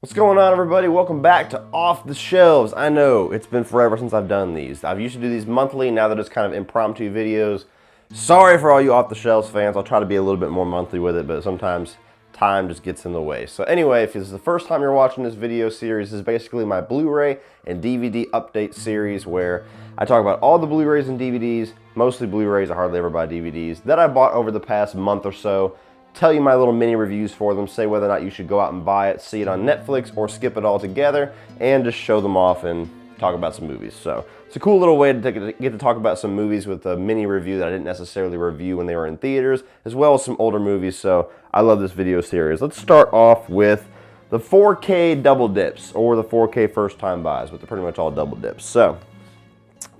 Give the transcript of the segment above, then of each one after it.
What's going on, everybody? Welcome back to Off the Shelves. I know it's been forever since I've done these. I've used to do these monthly, now that it's kind of impromptu videos. Sorry for all you Off the Shelves fans. I'll try to be a little bit more monthly with it, but sometimes time just gets in the way. So anyway, if this is the first time you're watching this video series, this is basically my Blu-ray and DVD update series where I talk about all the Blu-rays and DVDs, mostly Blu-rays, I hardly ever buy DVDs, that I bought over the past month or so. Tell you my little mini reviews for them, say whether or not you should go out and buy it, see it on Netflix, or skip it all together, and just show them off and talk about some movies. So it's a cool little way to get to talk about some movies with a mini review that I didn't necessarily review when they were in theaters, as well as some older movies. So I love this video series. Let's start off with the 4K double dips, or the 4K first time buys, but they're pretty much all double dips. So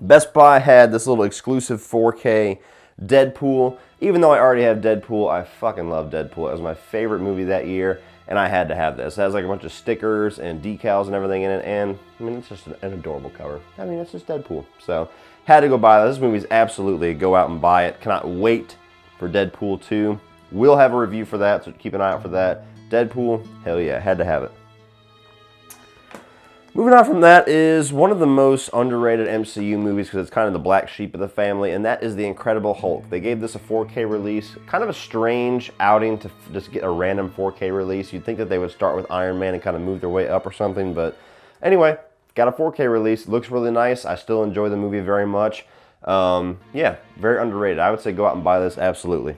Best Buy had this little exclusive 4K Deadpool. Even though I already have Deadpool, I fucking love Deadpool. It was my favorite movie that year, and I had to have this. It has like a bunch of stickers and decals and everything in it, and I mean, it's just an adorable cover. I mean, it's just Deadpool. So, had to go buy this. This movie's absolutely go out and buy it. Cannot wait for Deadpool 2. We'll have a review for that, so keep an eye out for that. Deadpool, hell yeah, had to have it. Moving on from that is one of the most underrated MCU movies because it's kind of the black sheep of the family, and that is The Incredible Hulk. They gave this a 4K release. Kind of a strange outing to just get a random 4K release. You'd think that they would start with Iron Man and kind of move their way up or something, but anyway, got a 4K release. Looks really nice. I still enjoy the movie very much. Yeah, very underrated. I would say go out and buy this, absolutely.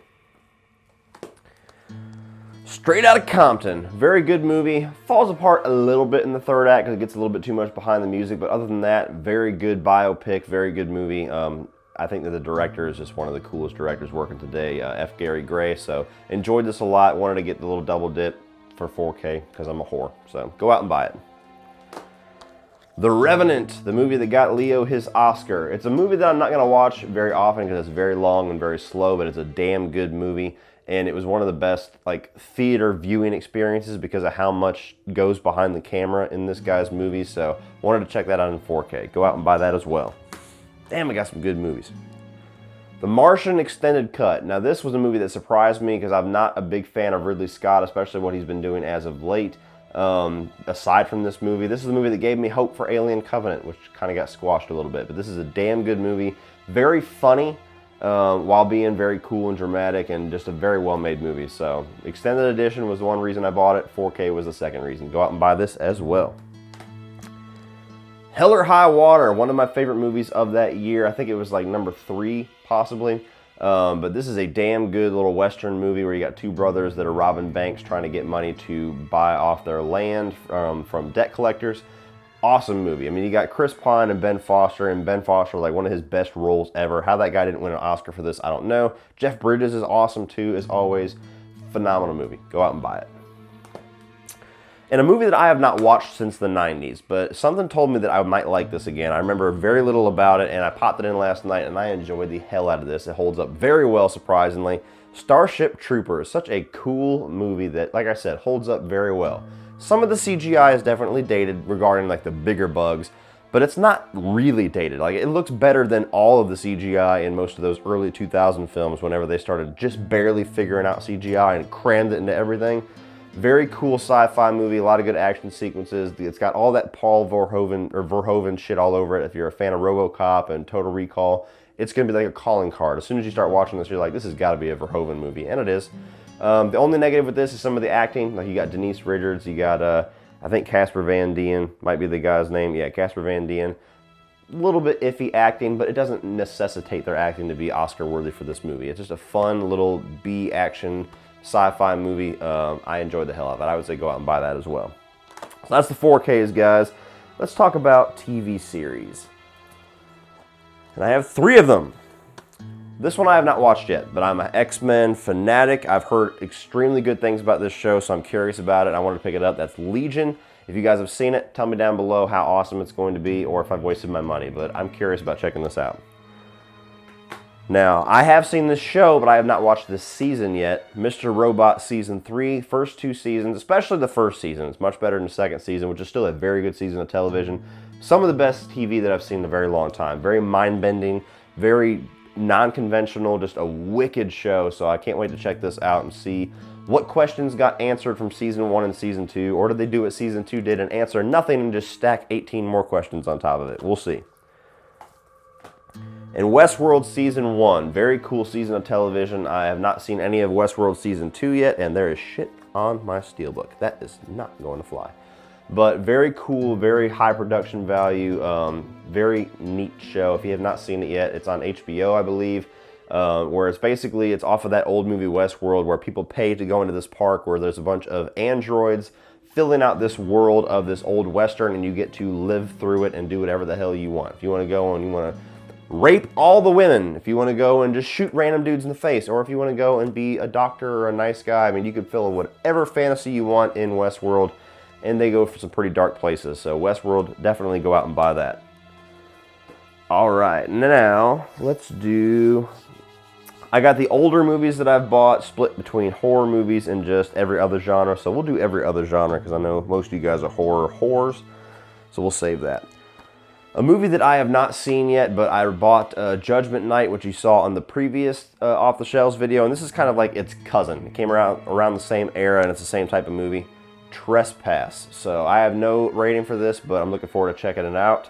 Straight Outta Compton, very good movie. Falls apart a little bit in the third act because it gets a little bit too much behind the music, but other than that, very good biopic, very good movie. I think that the director is just one of the coolest directors working today, F. Gary Gray, so enjoyed this a lot. Wanted to get the little double dip for 4K because I'm a whore, so go out and buy it. The Revenant, the movie that got Leo his Oscar. It's a movie that I'm not going to watch very often because it's very long and very slow, but it's a damn good movie. And it was one of the best like theater viewing experiences because of how much goes behind the camera in this guy's movie. So wanted to check that out in 4K. Go out and buy that as well. Damn, I got some good movies. The Martian Extended Cut. Now this was a movie that surprised me because I'm not a big fan of Ridley Scott, especially what he's been doing as of late. Aside from this movie, this is the movie that gave me hope for Alien Covenant, which kind of got squashed a little bit. But this is a damn good movie. Very funny. While being very cool and dramatic, and just a very well-made movie. So, extended edition was the one reason I bought it. 4K was the second reason. Go out and buy this as well. Hell or High Water, one of my favorite movies of that year. I think it was like number 3, possibly. But this is a damn good little Western movie where you got two brothers that are robbing banks trying to get money to buy off their land from debt collectors. Awesome movie. I mean, you got Chris Pine and Ben Foster like one of his best roles ever. How that guy didn't win an Oscar for this, I don't know. Jeff Bridges is awesome too, as always. Phenomenal movie. Go out and buy it. And a movie that I have not watched since the 90s, but something told me that I might like this again. I remember very little about it, and I popped it in last night, and I enjoyed the hell out of this. It holds up very well, surprisingly. Starship Troopers, such a cool movie that, like I said, holds up very well. Some of the CGI is definitely dated regarding like the bigger bugs, but it's not really dated. Like it looks better than all of the CGI in most of those early 2000 films whenever they started just barely figuring out CGI and crammed it into everything. Very cool sci-fi movie, a lot of good action sequences. It's got all that Paul Verhoeven shit all over it. If you're a fan of RoboCop and Total Recall, it's going to be like a calling card. As soon as you start watching this, you're like, this has got to be a Verhoeven movie, and it is. The only negative with this is some of the acting. Like you got Denise Richards, you got I think Casper Van Dien might be the guy's name. Yeah, Casper Van Dien. A little bit iffy acting, but it doesn't necessitate their acting to be Oscar worthy for this movie. It's just a fun little B action sci-fi movie. I enjoyed the hell out of it. I would say go out and buy that as well. So that's the 4Ks, guys. Let's talk about TV series. And I have 3 of them. This one I have not watched yet, but I'm an X-Men fanatic. I've heard extremely good things about this show, so I'm curious about it. I wanted to pick it up. That's Legion. If you guys have seen it, tell me down below how awesome it's going to be or if I've wasted my money, but I'm curious about checking this out. Now, I have seen this show, but I have not watched this season yet. Mr. Robot Season 3, first 2 seasons, especially the first season. It's much better than the second season, which is still a very good season of television. Some of the best TV that I've seen in a very long time. Very mind-bending, very non-conventional, just a wicked show, so I can't wait to check this out and see What questions got answered from season 1 and season 2, or did they do what season 2 did and answer nothing and just stack 18 more questions on top of it? We'll see. In Westworld Season 1, very cool season of television. I have not seen any of Westworld Season 2 yet, and there is shit on my steelbook. That is not going to fly. But very cool, very high production value, very neat show. If you have not seen it yet, it's on HBO, I believe, where it's basically, it's off of that old movie Westworld, where people pay to go into this park where there's a bunch of androids filling out this world of this old Western, and you get to live through it and do whatever the hell you want. If you want to go and you want to rape all the women, if you want to go and just shoot random dudes in the face, or if you want to go and be a doctor or a nice guy, I mean, you could fill in whatever fantasy you want in Westworld, and they go for some pretty dark places. So Westworld, definitely go out and buy that. All right, now let's do, I got the older movies that I've bought split between horror movies and just every other genre. So we'll do every other genre because I know most of you guys are horror whores. So we'll save that. A movie that I have not seen yet, but I bought Judgment Night, which you saw on the previous Off the Shelves video. And this is kind of like its cousin. It came around the same era, and it's the same type of movie. Trespass. So I have no rating for this, but I'm looking forward to checking it out.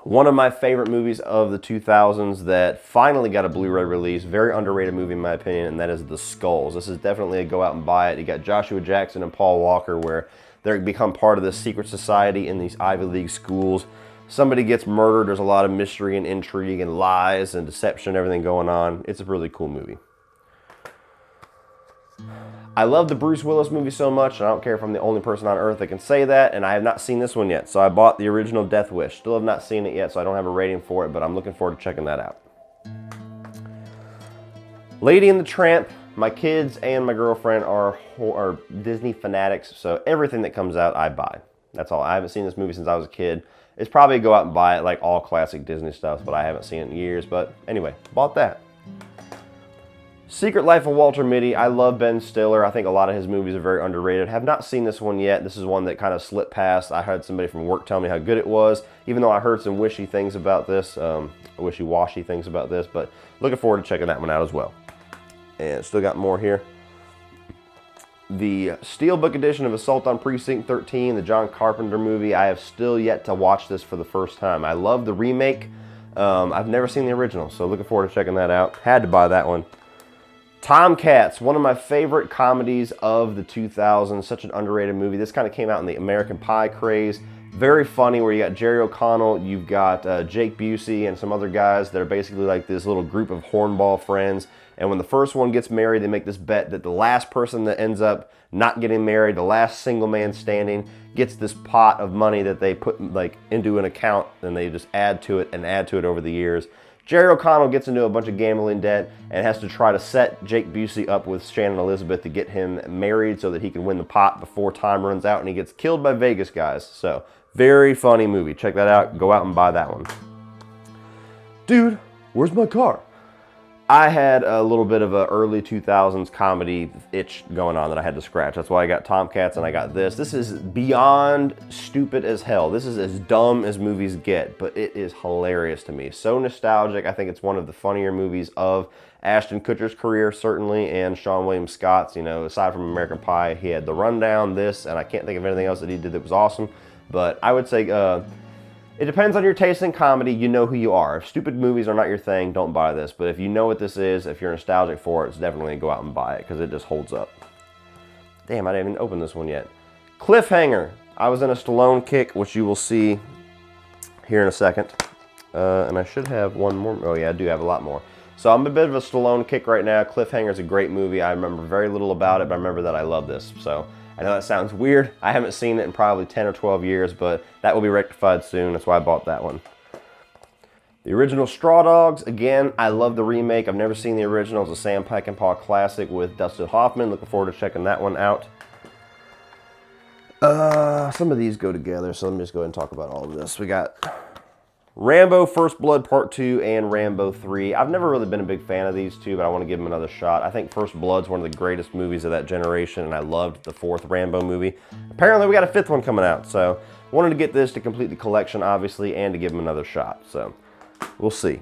One of my favorite movies of the 2000s that finally got a Blu-ray release, very underrated movie in my opinion, and that is The Skulls. This is definitely a go out and buy it. You got Joshua Jackson and Paul Walker, where they become part of this secret society in these Ivy League schools. Somebody gets murdered. There's a lot of mystery and intrigue and lies and deception and everything going on. It's a really cool movie. I love the Bruce Willis movie so much, and I don't care if I'm the only person on earth that can say that, and I have not seen this one yet. So I bought the original Death Wish. Still have not seen it yet, so I don't have a rating for it, but I'm looking forward to checking that out. Lady and the Tramp. My kids and my girlfriend are Disney fanatics, so everything that comes out, I buy. That's all. I haven't seen this movie since I was a kid. It's probably go out and buy it, like all classic Disney stuff, but I haven't seen it in years. But anyway, bought that. Secret Life of Walter Mitty. I love Ben Stiller. I think a lot of his movies are very underrated. Have not seen this one yet. This is one that kind of slipped past. I had somebody from work tell me how good it was, even though I heard some wishy things about this, wishy-washy things about this, but looking forward to checking that one out as well. And still got more here. The Steelbook edition of Assault on Precinct 13, the John Carpenter movie. I have still yet to watch this for the first time. I love the remake. I've never seen the original, so looking forward to checking that out. Had to buy that one. Tomcats, one of my favorite comedies of the 2000s. Such an underrated movie. This kind of came out in the American Pie craze. Very funny, where you got Jerry O'Connell, you've got Jake Busey and some other guys that are basically like this little group of hornball friends. And when the first one gets married, they make this bet that the last person that ends up not getting married, the last single man standing, gets this pot of money that they put like into an account, and they just add to it and add to it over the years. Jerry O'Connell gets into a bunch of gambling debt and has to try to set Jake Busey up with Shannon Elizabeth to get him married so that he can win the pot before time runs out, and he gets killed by Vegas guys. So, very funny movie. Check that out. Go out and buy that one. Dude, where's my car? I had a little bit of an early 2000s comedy itch going on that I had to scratch. That's why I got Tomcats and I got this. This is beyond stupid as hell. This is as dumb as movies get, but it is hilarious to me. So nostalgic. I think it's one of the funnier movies of Ashton Kutcher's career, certainly, and Seann William Scott's. You know, aside from American Pie, he had The Rundown, this, and I can't think of anything else that he did that was awesome. But I would say it depends on your taste in comedy. You know who you are. If stupid movies are not your thing, don't buy this. But if you know what this is, if you're nostalgic for it, it's definitely go out and buy it because it just holds up. Damn, I didn't even open this one yet. Cliffhanger. I was in a Stallone kick, which you will see here in a second. And I should have one more. Oh yeah, I do have a lot more. So I'm a bit of a Stallone kick right now. Cliffhanger is a great movie. I remember very little about it, but I remember that I love this. So I know that sounds weird. I haven't seen it in probably 10 or 12 years, but that will be rectified soon. That's why I bought that one. The original Straw Dogs. Again, I love the remake. I've never seen the original. It's a Sam Peckinpah classic with Dustin Hoffman. Looking forward to checking that one out. Some of these go together, so let me just go ahead and talk about all of this. We got Rambo First Blood Part 2 and Rambo 3. I've never really been a big fan of these two, but I want to give them another shot. I think First Blood's one of the greatest movies of that generation, and I loved the fourth Rambo movie. Apparently we got a fifth one coming out, so wanted to get this to complete the collection, obviously, and to give them another shot. So we'll see.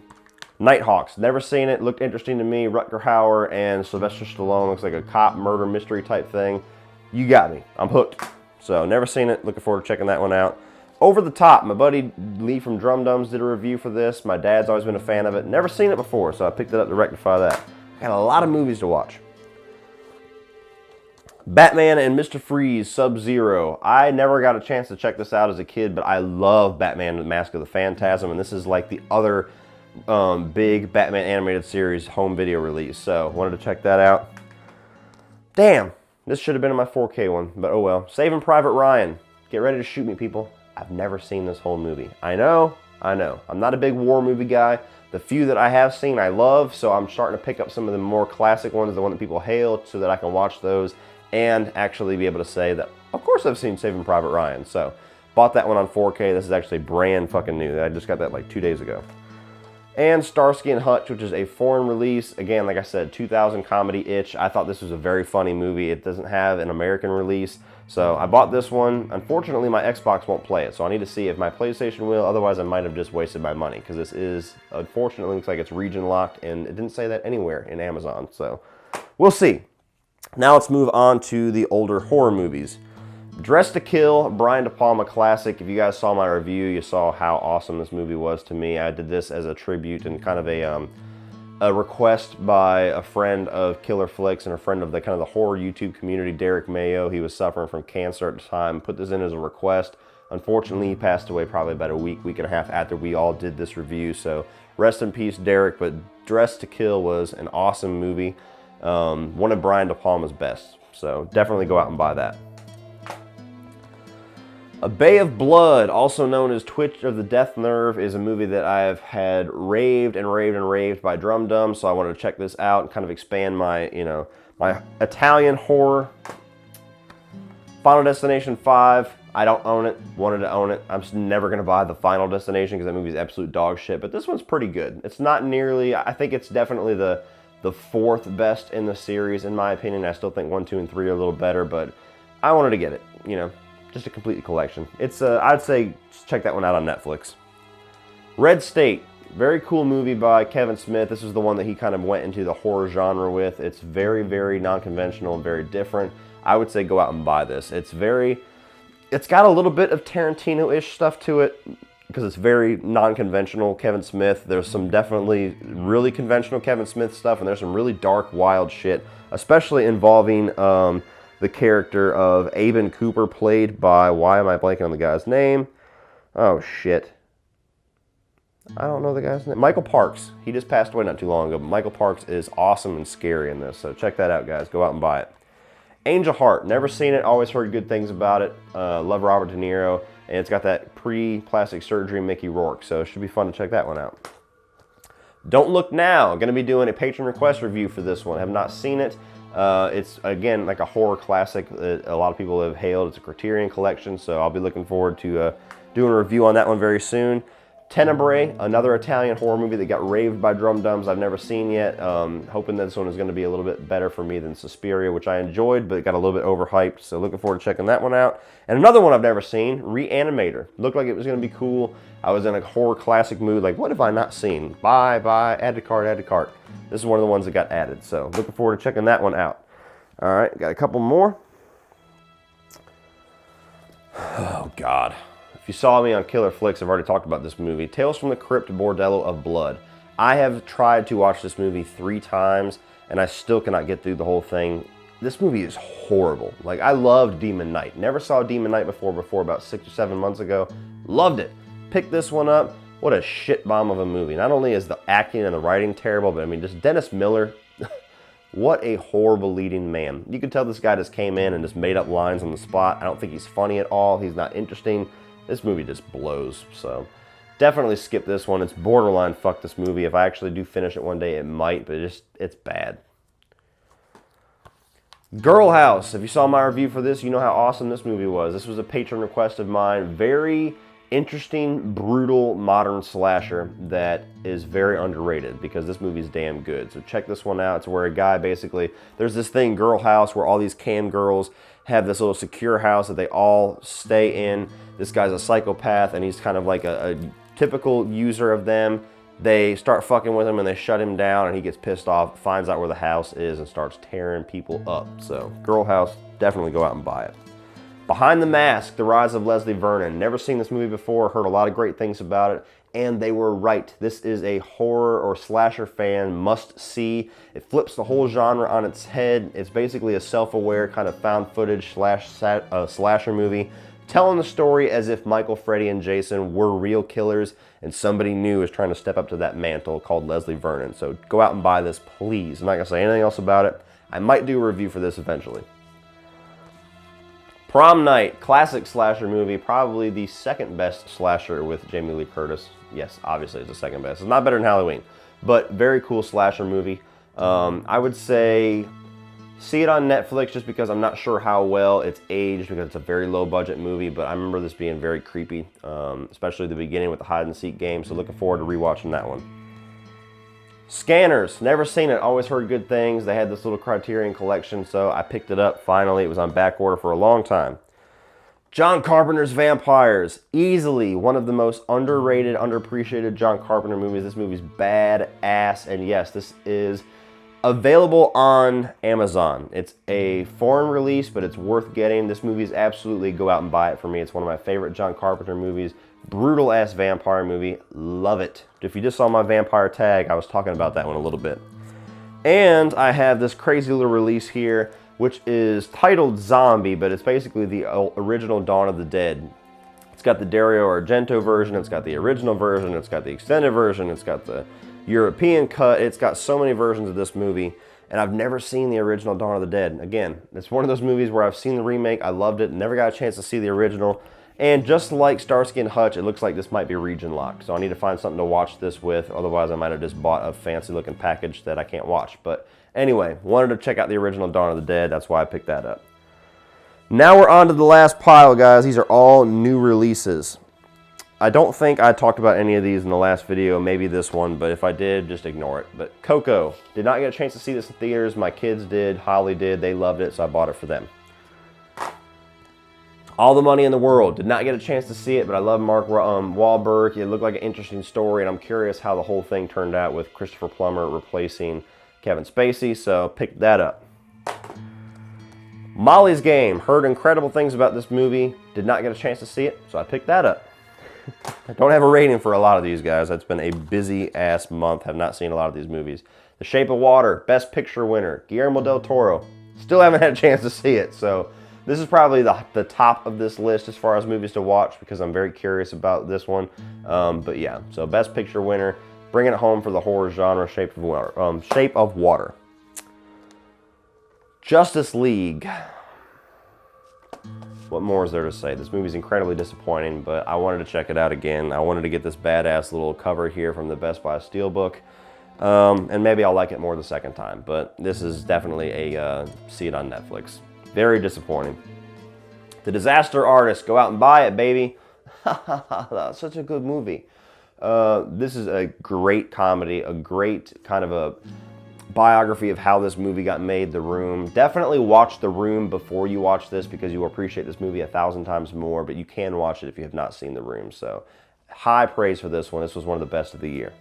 Nighthawks, never seen it, looked interesting to me. Rutger Hauer and Sylvester Stallone, looks like a cop murder mystery type thing. You got me, I'm hooked. So never seen it, looking forward to checking that one out. Over the Top, my buddy Lee from Drum Dums did a review for this. My dad's always been a fan of it, never seen it before, so I picked it up to rectify that. Got a lot of movies to watch. Batman and Mr. Freeze, Sub-Zero. I never got a chance to check this out as a kid, but I love Batman the Mask of the Phantasm, and this is like the other big Batman animated series home video release, so wanted to check that out. Damn, this should have been in my 4K one, but oh well. Saving Private Ryan. Get ready to shoot me, people. I've never seen this whole movie. I know. I'm not a big war movie guy. The few that I have seen I love, so I'm starting to pick up some of the more classic ones, the one that people hail, so that I can watch those and actually be able to say that, of course I've seen Saving Private Ryan. So, bought that one on 4K. This is actually brand fucking new. I just got that like 2 days ago. And Starsky and Hutch, which is a foreign release. Again, like I said, 2000 comedy itch. I thought this was a very funny movie. It doesn't have an American release. So I bought this one. Unfortunately, my Xbox won't play it. So I need to see if my PlayStation will. Otherwise, I might have just wasted my money. Because this is, unfortunately, looks like it's region locked. And it didn't say that anywhere in Amazon. So we'll see. Now let's move on to the older horror movies. Dressed to Kill, Brian De Palma classic. If you guys saw my review, you saw how awesome this movie was to me. I did this as a tribute and kind of a request by a friend of Killer Flicks and a friend of the kind of the horror YouTube community, Derek Mayo. He was suffering from cancer at the time. Put this in as a request. Unfortunately, he passed away probably about a week and a half after we all did this review. So rest in peace, Derek. But Dressed to Kill was an awesome movie. One of Brian De Palma's best. So definitely go out and buy that. A Bay of Blood, also known as Twitch of the Death Nerve, is a movie that I've had raved and raved and raved by Drum Dum, so I wanted to check this out and kind of expand my, my Italian horror. Final Destination 5, I don't own it, wanted to own it. I'm just never going to buy the Final Destination because that movie is absolute dog shit, but this one's pretty good. It's not nearly, I think it's definitely the fourth best in the series, in my opinion. I still think 1, 2, and 3 are a little better, but I wanted to get it, just to complete the collection. It's, I'd say, check that one out on Netflix. Red State, very cool movie by Kevin Smith. This is the one that he kind of went into the horror genre with. It's very, very non-conventional and very different. I would say go out and buy this. It's got a little bit of Tarantino-ish stuff to it because it's very non-conventional Kevin Smith. There's some definitely really conventional Kevin Smith stuff, and there's some really dark, wild shit, especially involving the character of Aben Cooper, played by, why am I blanking on the guy's name? Oh, shit. I don't know the guy's name. Michael Parks. He just passed away not too long ago, but Michael Parks is awesome and scary in this, so check that out, guys. Go out and buy it. Angel Heart. Never seen it. Always heard good things about it. Love Robert De Niro, and it's got that pre-plastic surgery Mickey Rourke, so it should be fun to check that one out. Don't Look Now. Going to be doing a patron request review for this one. Have not seen it. It's, again, like a horror classic that a lot of people have hailed. It's a Criterion collection, so I'll be looking forward to doing a review on that one very soon. Tenebrae, another Italian horror movie that got raved by Drum Dums I've never seen yet. Hoping that this one is going to be a little bit better for me than Suspiria, which I enjoyed, but it got a little bit overhyped, so looking forward to checking that one out. And another one I've never seen, Reanimator. Looked like it was going to be cool. I was in a horror classic mood, like, what have I not seen? Buy, add to cart, add to cart. This is one of the ones that got added, so looking forward to checking that one out. All right, got a couple more. Oh, God. If you saw me on Killer Flicks, I've already talked about this movie. Tales from the Crypt, Bordello of Blood. I have tried to watch this movie 3 times, and I still cannot get through the whole thing. This movie is horrible. Like, I loved Demon Knight. Never saw Demon Knight before about 6 or 7 months ago. Loved it. Picked this one up. What a shit bomb of a movie. Not only is the acting and the writing terrible, but I mean, just Dennis Miller. What a horrible leading man. You can tell this guy just came in and just made up lines on the spot. I don't think he's funny at all. He's not interesting. This movie just blows, so definitely skip this one. It's borderline fuck this movie. If I actually do finish it one day, it might, but it's bad. Girl House. If you saw my review for this, you know how awesome this movie was. This was a patron request of mine. Very interesting, brutal, modern slasher that is very underrated because this movie is damn good. So check this one out. It's where a guy basically, there's this thing, Girl House, where all these cam girls have this little secure house that they all stay in. This guy's a psychopath and he's kind of like a typical user of them. They start fucking with him and they shut him down, and he gets pissed off, finds out where the house is, and starts tearing people up. So, Girl House, definitely go out and buy it. Behind the Mask, The Rise of Leslie Vernon. Never seen this movie before, heard a lot of great things about it, and they were right. This is a horror or slasher fan must see. It flips the whole genre on its head. It's basically a self-aware kind of found footage slasher movie, telling the story as if Michael, Freddy, and Jason were real killers, and somebody new is trying to step up to that mantle called Leslie Vernon. So go out and buy this, please. I'm not going to say anything else about it. I might do a review for this eventually. Prom Night, classic slasher movie, probably the second best slasher with Jamie Lee Curtis. Yes, obviously it's the second best. It's not better than Halloween, but very cool slasher movie. I would say see it on Netflix just because I'm not sure how well it's aged because it's a very low budget movie, but I remember this being very creepy, especially the beginning with the hide and seek game, so looking forward to rewatching that one. Scanners, never seen it, always heard good things. They had this little Criterion collection, so I picked it up finally. It was on back order for a long time. John Carpenter's Vampires, easily one of the most underrated, underappreciated John Carpenter movies. This movie's badass, and yes, this is available on Amazon. It's a foreign release, but it's worth getting. This movie is absolutely, go out and buy it for me. It's one of my favorite John Carpenter movies. Brutal ass vampire movie. Love it. If you just saw my vampire tag, I was talking about that one a little bit. And I have this crazy little release here, which is titled Zombie, but it's basically the original Dawn of the Dead. It's got the Dario Argento version, it's got the original version, it's got the extended version, it's got the European cut. It's got so many versions of this movie, and I've never seen the original Dawn of the Dead. Again, it's one of those movies where I've seen the remake, I loved it, never got a chance to see the original, and just like Starsky and Hutch, it looks like this might be region locked, so I need to find something to watch this with, otherwise I might have just bought a fancy looking package that I can't watch. But anyway, wanted to check out the original Dawn of the Dead, that's why I picked that up. Now we're on to the last pile, guys. These are all new releases. I don't think I talked about any of these in the last video, maybe this one, but if I did, just ignore it. But Coco, did not get a chance to see this in theaters. My kids did, Holly did, they loved it, so I bought it for them. All the Money in the World, did not get a chance to see it, but I love Mark Wahlberg. It looked like an interesting story, and I'm curious how the whole thing turned out with Christopher Plummer replacing Kevin Spacey, so picked that up. Molly's Game, heard incredible things about this movie, did not get a chance to see it, so I picked that up. I don't have a rating for a lot of these, guys. It's been a busy-ass month. Have not seen a lot of these movies. The Shape of Water, Best Picture winner, Guillermo del Toro. Still haven't had a chance to see it, so this is probably the top of this list as far as movies to watch because I'm very curious about this one. But yeah, so Best Picture winner, bringing it home for the horror genre, Shape of Water. Shape of Water. Justice League. What more is there to say? This movie's incredibly disappointing, but I wanted to check it out again. I wanted to get this badass little cover here from the Best Buy Steelbook. And maybe I'll like it more the second time, but this is definitely a see it on Netflix. Very disappointing. The Disaster Artist, go out and buy it, baby. That's such a good movie. This is a great comedy, a great kind of a biography of how this movie got made, The Room. Definitely watch The Room before you watch this because you will appreciate this movie 1,000 times more, but you can watch it if you have not seen The Room. So high praise for this one. This was one of the best of the year.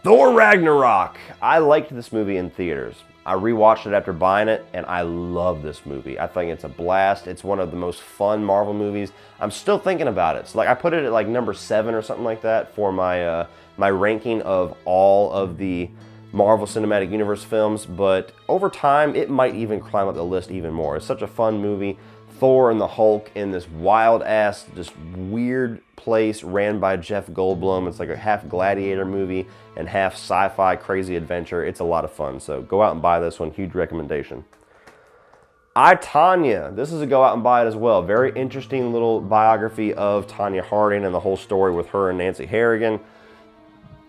Thor Ragnarok. I liked this movie in theaters. I rewatched it after buying it, and I love this movie. I think it's a blast. It's one of the most fun Marvel movies. I'm still thinking about it. So like I put it at like number 7 or something like that for my my ranking of all of the Marvel Cinematic Universe films, but over time, it might even climb up the list even more. It's such a fun movie. Thor and the Hulk in this wild-ass, just weird place ran by Jeff Goldblum. It's like a half gladiator movie and half sci-fi crazy adventure. It's a lot of fun, so go out and buy this one. Huge recommendation. I, Tonya. This is a go out and buy it as well. Very interesting little biography of Tonya Harding and the whole story with her and Nancy Harrigan.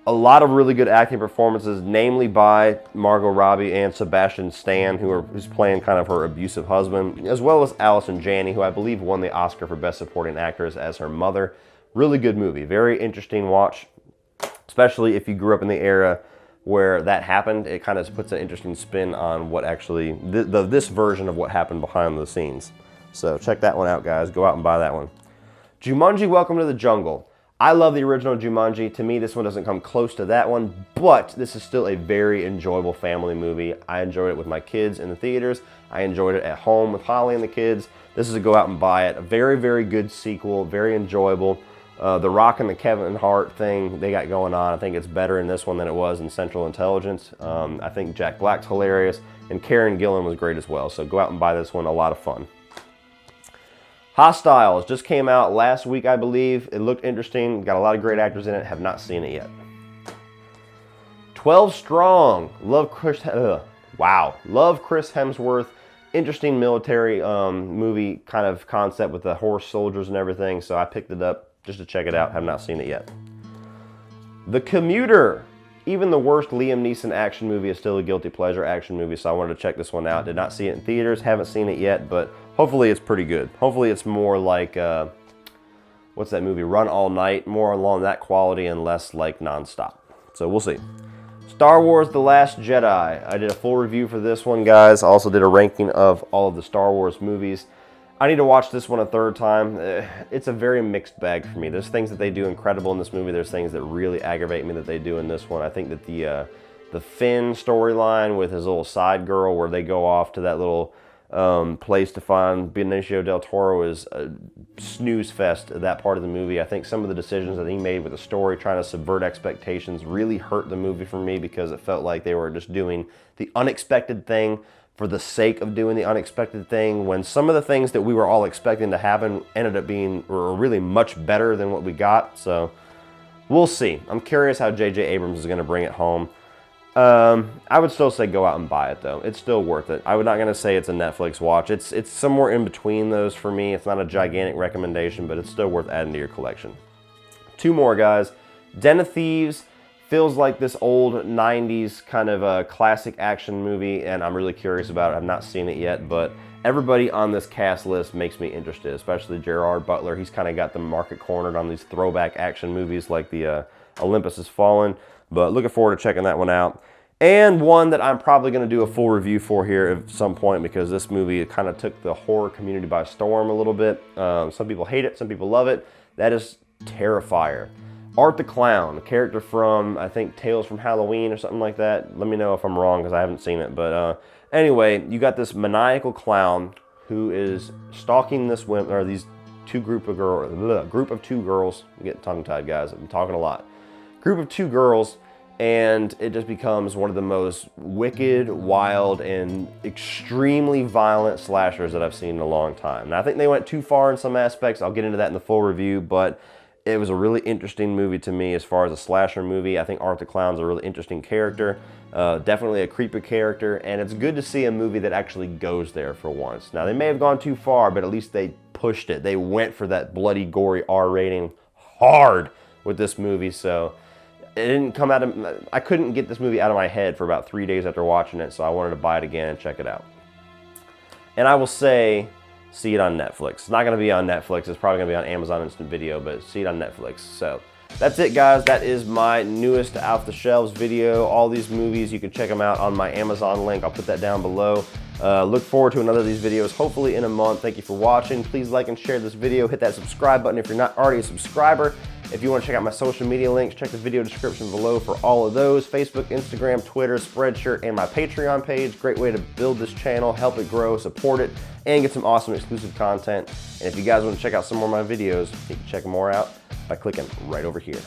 A lot of really good acting performances, namely by Margot Robbie and Sebastian Stan, who's playing kind of her abusive husband, as well as Allison Janney, who I believe won the Oscar for Best Supporting Actress as her mother. Really good movie. Very interesting watch, especially if you grew up in the era where that happened. It kind of puts an interesting spin on what actually, this version of what happened behind the scenes. So check that one out, guys. Go out and buy that one. Jumanji: Welcome to the Jungle. I love the original Jumanji. To me, this one doesn't come close to that one, but this is still a very enjoyable family movie. I enjoyed it with my kids in the theaters. I enjoyed it at home with Holly and the kids. This is a go out and buy it. A very, very good sequel, very enjoyable. The Rock and the Kevin Hart thing they got going on, I think it's better in this one than it was in Central Intelligence. I think Jack Black's hilarious, and Karen Gillan was great as well. So go out and buy this one, a lot of fun. Hostiles just came out last week, I believe. It looked interesting, got a lot of great actors in it, have not seen it yet. 12 Strong, love Chris Hemsworth. Interesting military movie kind of concept with the horse soldiers and everything, so I picked it up just to check it out. Have not seen it yet. The Commuter. Even the worst Liam Neeson action movie is still a guilty pleasure action movie, so I wanted to check this one out. Did not see it in theaters, haven't seen it yet, but hopefully it's pretty good. Hopefully it's more like, what's that movie, Run All Night, more along that quality and less like nonstop. So we'll see. Star Wars The Last Jedi. I did a full review for this one, guys. I also did a ranking of all of the Star Wars movies. I need to watch this one a third time. It's a very mixed bag for me. There's things that they do incredible in this movie. There's things that really aggravate me that they do in this one. I think that the Finn storyline with his little side girl where they go off to that little place to find Benicio del Toro is a snooze fest, that part of the movie. I think some of the decisions that he made with the story, trying to subvert expectations, really hurt the movie for me because it felt like they were just doing the unexpected thing for the sake of doing the unexpected thing, when some of the things that we were all expecting to happen ended up being really much better than what we got. So we'll see. I'm curious how J.J. Abrams is going to bring it home. I would still say go out and buy it though. It's still worth it. I'm not going to say it's a Netflix watch. It's somewhere in between those for me. It's not a gigantic recommendation, but it's still worth adding to your collection. Two more, guys. Den of Thieves feels like this old 90s kind of a classic action movie, and I'm really curious about it. I've not seen it yet, but everybody on this cast list makes me interested, especially Gerard Butler. He's kind of got the market cornered on these throwback action movies like the Olympus Has Fallen, but looking forward to checking that one out. And one that I'm probably going to do a full review for here at some point, because this movie kind of took the horror community by storm a little bit. Some people hate it, some people love it. That is Terrifier. Art the Clown, a character from, I think, Tales from Halloween or something like that. Let me know if I'm wrong because I haven't seen it. But anyway, you got this maniacal clown who is stalking this woman, or these group of two girls. I'm getting tongue-tied, guys. I'm talking a lot. Group of two girls, and it just becomes one of the most wicked, wild, and extremely violent slashers that I've seen in a long time. Now, I think they went too far in some aspects. I'll get into that in the full review, but it was a really interesting movie to me as far as a slasher movie. I think Art the Clown's a really interesting character, definitely a creepy character, and it's good to see a movie that actually goes there for once. Now, they may have gone too far, but at least they pushed it. They went for that bloody, gory R rating hard with this movie, so it didn't come out of, I couldn't get this movie out of my head for about 3 days after watching it, so I wanted to buy it again and check it out. And I will say, see it on Netflix. It's not going to be on Netflix. It's probably going to be on Amazon Instant Video, but see it on Netflix. So that's it, guys. That is my newest Off the Shelves video. All these movies, you can check them out on my Amazon link. I'll put that down below. Look forward to another of these videos, hopefully in a month. Thank you for watching. Please like and share this video. Hit that subscribe button if you're not already a subscriber. If you want to check out my social media links, check the video description below for all of those. Facebook, Instagram, Twitter, Spreadshirt, and my Patreon page. Great way to build this channel, help it grow, support it, and get some awesome exclusive content. And if you guys want to check out some more of my videos, you can check more out by clicking right over here.